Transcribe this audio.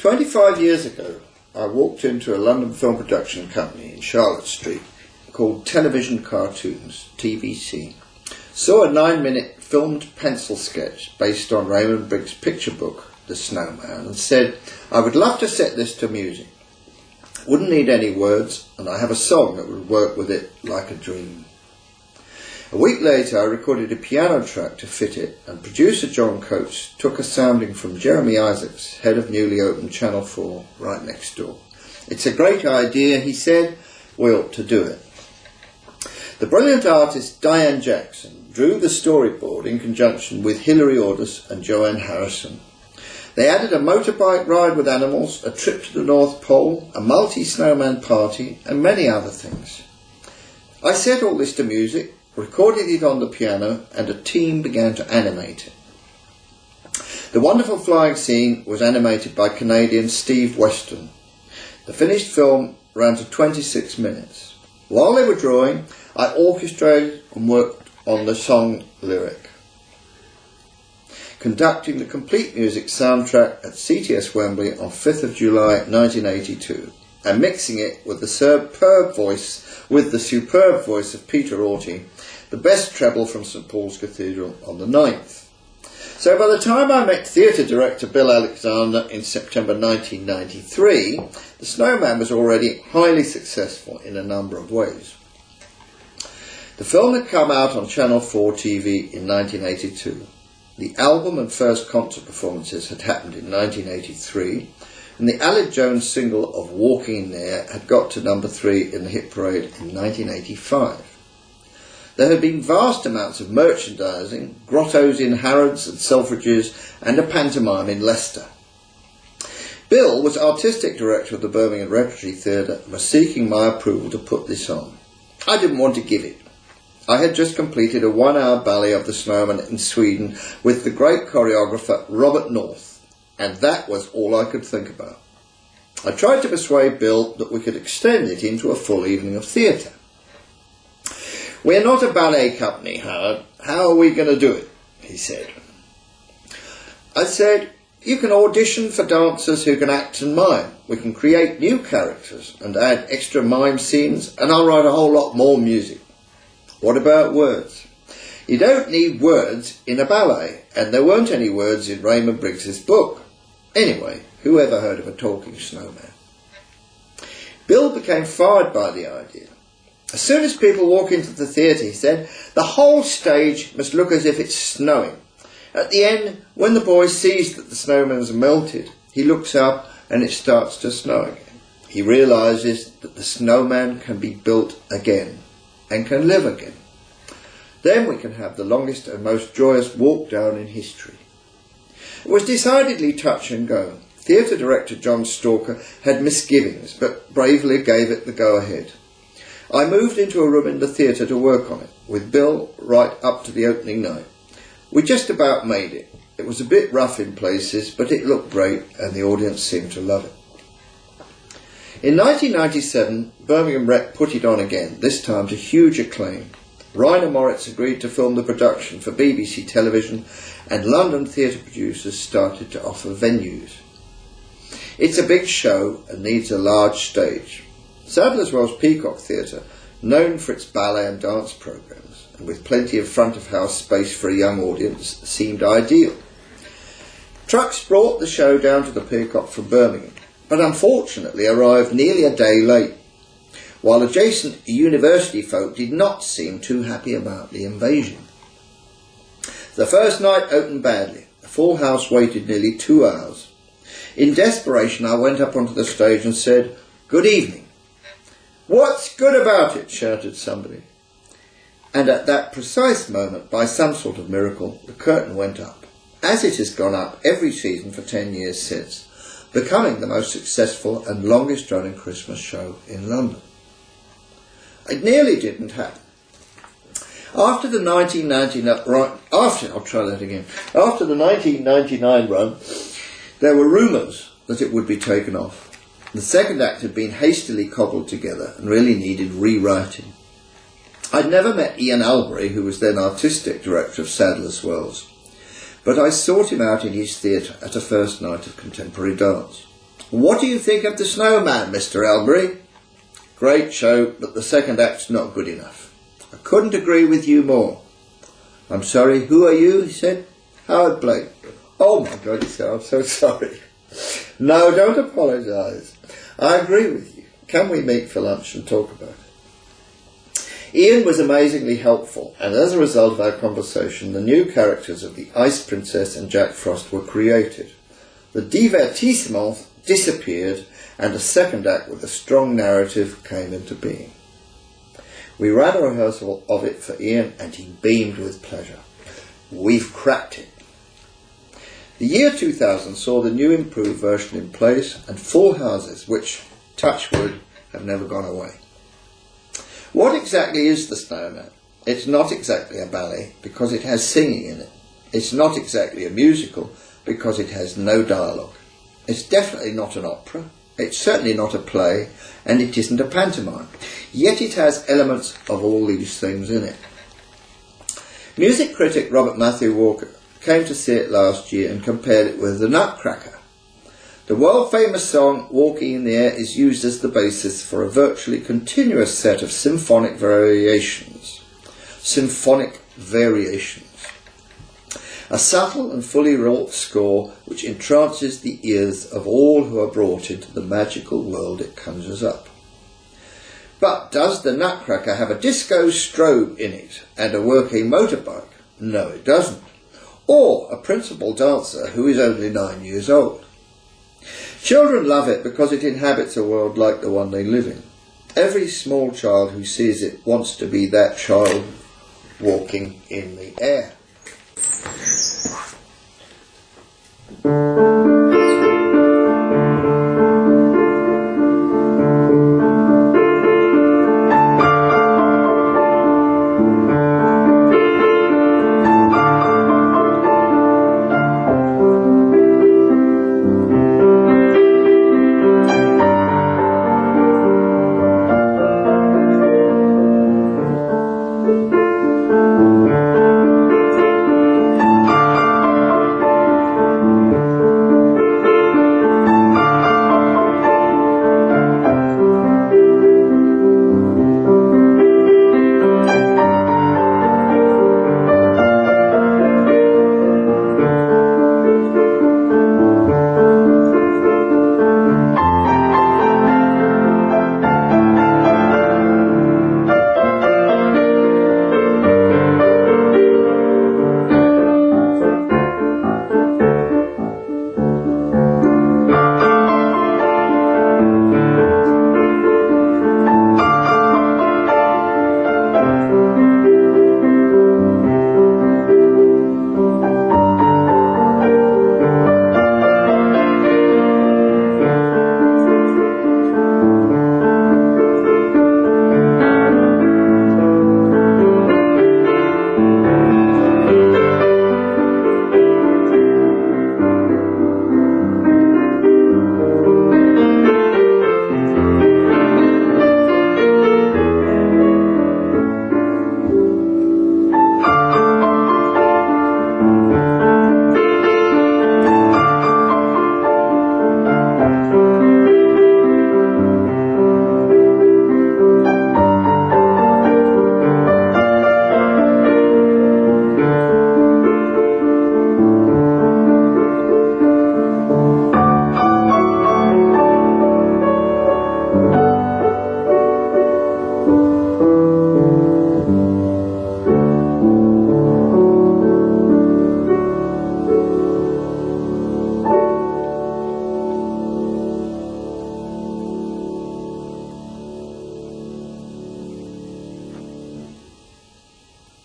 25 years ago, I walked into a London film production company in Charlotte Street called Television Cartoons, TVC. Saw a 9-minute filmed pencil sketch based on Raymond Briggs' picture book, The Snowman, and said, I would love to set this to music. Wouldn't need any words, and I have a song that would work with it like a dream. A week later, I recorded a piano track to fit it, and producer John Coates took a sounding from Jeremy Isaacs, head of newly opened Channel 4, right next door. It's a great idea, he said. We ought to do it. The brilliant artist Diane Jackson drew the storyboard in conjunction with Hilary Ordus and Joanne Harrison. They added a motorbike ride with animals, a trip to the North Pole, a multi-snowman party, and many other things. I set all this to music, recorded it on the piano, and a team began to animate it. The wonderful flying scene was animated by Canadian Steve Weston. The finished film ran to 26 minutes. While they were drawing, I orchestrated and worked on the song lyric, conducting the complete music soundtrack at CTS Wembley on 5th of July 1982, and mixing it with the superb voice of Peter Orty, the best treble from St Paul's Cathedral on the 9th. So by the time I met theatre director Bill Alexander in September 1993, The Snowman was already highly successful in a number of ways. The film had come out on Channel 4 TV in 1982. The album and first concert performances had happened in 1983, and the Aled Jones single of Walking in the Air had got to number 3 in the hit parade in 1985. There had been vast amounts of merchandising, grottos in Harrods and Selfridges, and a pantomime in Leicester. Bill was artistic director of the Birmingham Repertory Theatre and was seeking my approval to put this on. I didn't want to give it. I had just completed a 1-hour ballet of The Snowman in Sweden with the great choreographer Robert North, and that was all I could think about. I tried to persuade Bill that we could extend it into a full evening of theatre. We're not a ballet company, Howard. How are we going to do it? He said. I said, you can audition for dancers who can act and mime. We can create new characters and add extra mime scenes, and I'll write a whole lot more music. What about words? You don't need words in a ballet, and there weren't any words in Raymond Briggs' book. Anyway, who ever heard of a talking snowman? Bill became fired by the idea. As soon as people walk into the theatre, he said, the whole stage must look as if it's snowing. At the end, when the boy sees that the snowman's melted, he looks up and it starts to snow again. He realises that the snowman can be built again and can live again. Then we can have the longest and most joyous walk down in history. It was decidedly touch and go. Theatre director John Stalker had misgivings, but bravely gave it the go-ahead. I moved into a room in the theatre to work on it, with Bill right up to the opening night. We just about made it. It was a bit rough in places, but it looked great and the audience seemed to love it. In 1997, Birmingham Rep put it on again, this time to huge acclaim. Rainer Moritz agreed to film the production for BBC Television, and London theatre producers started to offer venues. It's a big show and needs a large stage. Sadler's Wells Peacock Theatre, known for its ballet and dance programmes, and with plenty of front-of-house space for a young audience, seemed ideal. Trucks brought the show down to the Peacock from Birmingham, but unfortunately arrived nearly a day late, while adjacent university folk did not seem too happy about the invasion. The first night opened badly. The full house waited nearly 2 hours. In desperation, I went up onto the stage and said, "Good evening." "What's good about it?" shouted somebody. And at that precise moment, by some sort of miracle, the curtain went up, as it has gone up every season for 10 years since, becoming the most successful and longest running Christmas show in London. It nearly didn't happen. After the 1999 run, there were rumours that it would be taken off. The second act had been hastily cobbled together and really needed rewriting. I'd never met Ian Albury, who was then artistic director of Sadler's Wells, but I sought him out in his theatre at a first night of contemporary dance. What do you think of the Snowman, Mr. Elbury? Great show, but the second act's not good enough. I couldn't agree with you more. I'm sorry, who are you? He said. Howard Blake. Oh my God, he said, I'm so sorry. No, don't apologise. I agree with you. Can we meet for lunch and talk about it? Ian was amazingly helpful, and as a result of our conversation, the new characters of the Ice Princess and Jack Frost were created. The divertissement disappeared, and a second act with a strong narrative came into being. We ran a rehearsal of it for Ian, and he beamed with pleasure. We've cracked it. The year 2000 saw the new improved version in place and full houses, which, touch wood, have never gone away. What exactly is the Snowman? It's not exactly a ballet because it has singing in it. It's not exactly a musical because it has no dialogue. It's definitely not an opera. It's certainly not a play, and it isn't a pantomime. Yet it has elements of all these things in it. Music critic Robert Matthew Walker came to see it last year and compared it with The Nutcracker. The world-famous song Walking in the Air is used as the basis for a virtually continuous set of symphonic variations. A subtle and fully wrought score which entrances the ears of all who are brought into the magical world it conjures up. But does the Nutcracker have a disco strobe in it and a working motorbike? No, it doesn't. Or a principal dancer who is only 9 years old. Children love it because it inhabits a world like the one they live in. Every small child who sees it wants to be that child walking in the air.